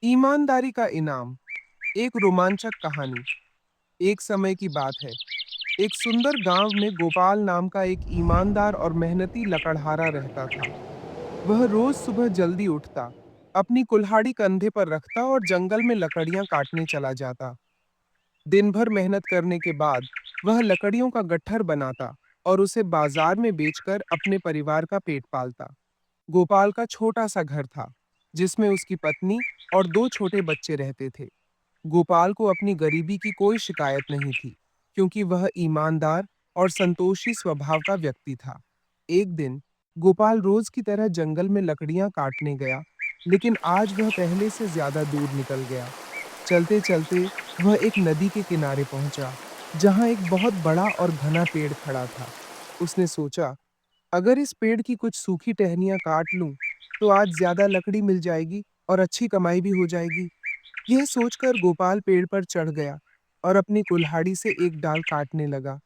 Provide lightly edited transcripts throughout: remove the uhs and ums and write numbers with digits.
ईमानदारी का इनाम। एक रोमांचक कहानी। एक समय की बात है। एक सुंदर गांव में गोपाल नाम का एक ईमानदार और मेहनती लकड़हारा रहता था। वह रोज सुबह जल्दी उठता, अपनी कुल्हाड़ी कंधे पर रखता और जंगल में लकड़ियां काटने चला जाता। दिन भर मेहनत करने के बाद वह लकड़ियों का गट्ठर बनाता और उसे बाजार में बेचकर अपने परिवार का पेट पालता। गोपाल का छोटा सा घर था, जिसमें उसकी पत्नी और दो छोटे बच्चे रहते थे। गोपाल को अपनी गरीबी की कोई शिकायत नहीं थी, क्योंकि वह ईमानदार और संतोषी स्वभाव का व्यक्ति था। एक दिन गोपाल रोज की तरह जंगल में लकड़ियां काटने गया, लेकिन आज वह पहले से ज्यादा दूर निकल गया। चलते चलते वह एक नदी के किनारे पहुंचा, जहां एक बहुत बड़ा और घना पेड़ खड़ा था। उसने सोचा, अगर इस पेड़ की कुछ सूखी टहनियां काट लूं, तो आज ज्यादा लकड़ी मिल जाएगी और अच्छी कमाई भी हो जाएगी। यह सोचकर गोपाल पेड़ पर चढ़ गया और अपनी कुल्हाड़ी से एक डाल काटने लगा।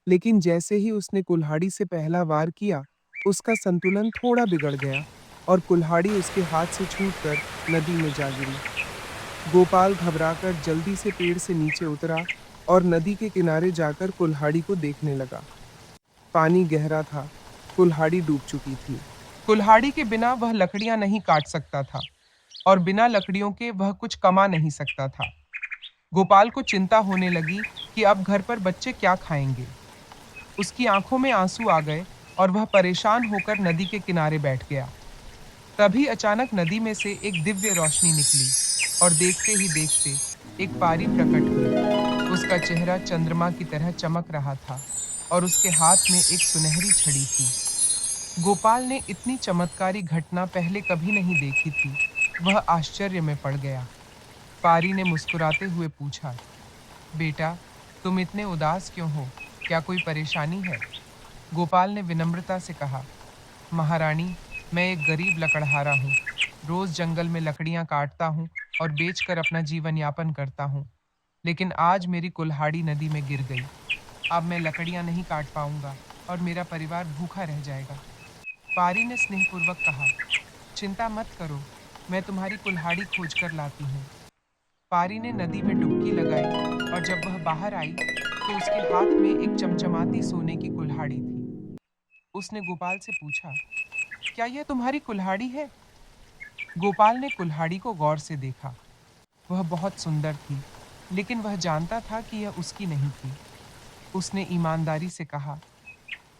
लेकिन जैसे ही उसने कुल्हाड़ी से पहला वार किया, उसका संतुलन थोड़ा बिगड़ गया और कुल्हाड़ी उसके हाथ से छूटकर नदी में जा गिरी। गोपाल घबराकर जल्दी से पेड़ से नीचे उतरा और नदी के किनारे जाकर कुल्हाड़ी को देखने लगा। पानी गहरा था, कुल्हाड़ी डूब चुकी थी। कुल्हाड़ी के बिना वह लकड़ियां नहीं काट सकता था और बिना लकड़ियों के वह कुछ कमा नहीं सकता था। गोपाल को चिंता होने लगी कि अब घर पर बच्चे क्या खाएंगे। उसकी आंखों में आंसू आ गए और वह परेशान होकर नदी के किनारे बैठ गया। तभी अचानक नदी में से एक दिव्य रोशनी निकली और देखते ही देखते एक पारी प्रकट हुई। उसका चेहरा चंद्रमा की तरह चमक रहा था और उसके हाथ में एक सुनहरी छड़ी थी। गोपाल ने इतनी चमत्कारी घटना पहले कभी नहीं देखी थी। वह आश्चर्य में पड़ गया। पारी ने मुस्कुराते हुए पूछा, बेटा, तुम इतने उदास क्यों हो? क्या कोई परेशानी है? गोपाल ने विनम्रता से कहा, महारानी, मैं एक गरीब लकड़हारा हूँ। रोज जंगल में लकड़ियाँ काटता हूँ और बेचकर अपना जीवन यापन करता हूँ। लेकिन आज मेरी कुल्हाड़ी नदी में गिर गई। अब मैं लकड़ियाँ नहीं काट पाऊंगा और मेरा परिवार भूखा रह जाएगा। पारी ने स्नेहपूर्वक कहा, चिंता मत करो, मैं तुम्हारी कुल्हाड़ी खोज कर लाती हूँ। पारी ने नदी में डुबकी लगाई और जब वह बाहर आई तो उसके हाथ में एक चमचमाती सोने की कुल्हाड़ी थी। उसने गोपाल से पूछा, क्या यह तुम्हारी कुल्हाड़ी है? गोपाल ने कुल्हाड़ी को गौर से देखा। वह बहुत सुंदर थी, लेकिन वह जानता था कि यह उसकी नहीं थी। उसने ईमानदारी से कहा,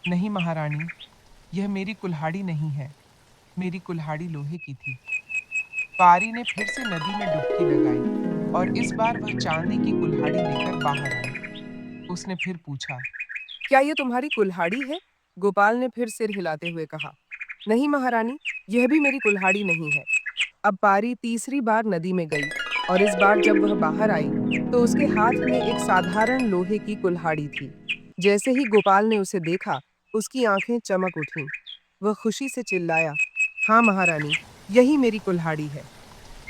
नहीं महारानी, यह मेरी कुल्हाड़ी नहीं है। मेरी कुल्हाड़ी लोहे की थी। पारी ने फिर से नदी में डुबकी लगाई और इस बार वह चांदी की कुल्हाड़ी लेकर बाहर आई। उसने फिर पूछा, क्या यह तुम्हारी कुल्हाड़ी है? गोपाल ने फिर सिर हिलाते हुए कहा, नहीं महारानी, यह भी मेरी कुल्हाड़ी नहीं है। अब पारी तीसरी बार नदी में गई और इस बार जब वह बाहर आई तो उसके हाथ में एक साधारण लोहे की कुल्हाड़ी थी। जैसे ही गोपाल ने उसे देखा, उसकी आंखें चमक उठीं। वह खुशी से चिल्लाया, हाँ महारानी, यही मेरी कुल्हाड़ी है।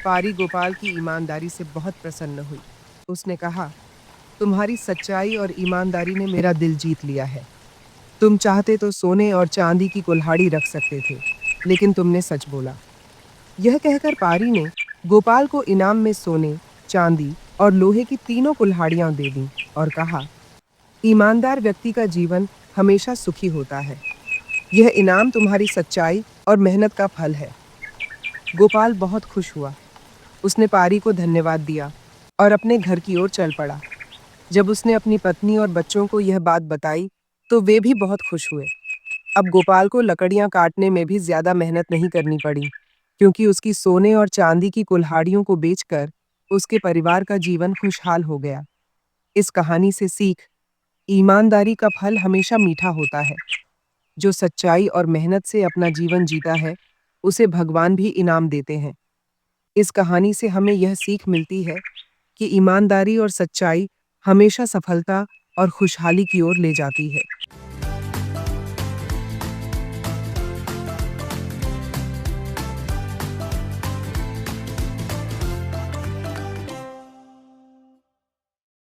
पारी गोपाल की ईमानदारी से बहुत प्रसन्न हुई। उसने कहा, तुम्हारी सच्चाई और ईमानदारी ने मेरा दिल जीत लिया है। तुम चाहते तो सोने और चांदी की कुल्हाड़ी रख सकते थे, लेकिन तुमने सच बोला। यह कहकर पारी ने गोपाल को इनाम में सोने, चांदी और लोहे की तीनों कुल्हाड़ियां दे दीं और कहा, ईमानदार व्यक्ति का जीवन हमेशा सुखी होता है। यह इनाम तुम्हारी सच्चाई और मेहनत का फल है। गोपाल बहुत खुश हुआ। उसने पारी को धन्यवाद दिया और अपने घर की ओर चल पड़ा। जब उसने अपनी पत्नी और बच्चों को यह बात बताई, तो वे भी बहुत खुश हुए। अब गोपाल को लकड़ियां काटने में भी ज्यादा मेहनत नहीं करनी पड़ी, क्योंकि उसकी सोने और चांदी की कुल्हाड़ियों को बेचकर उसके परिवार का जीवन खुशहाल हो गया। इस कहानी से सीख, ईमानदारी का फल हमेशा मीठा होता है। जो सच्चाई और मेहनत से अपना जीवन जीता है, उसे भगवान भी इनाम देते हैं। इस कहानी से हमें यह सीख मिलती है कि ईमानदारी और सच्चाई हमेशा सफलता और खुशहाली की ओर ले जाती है।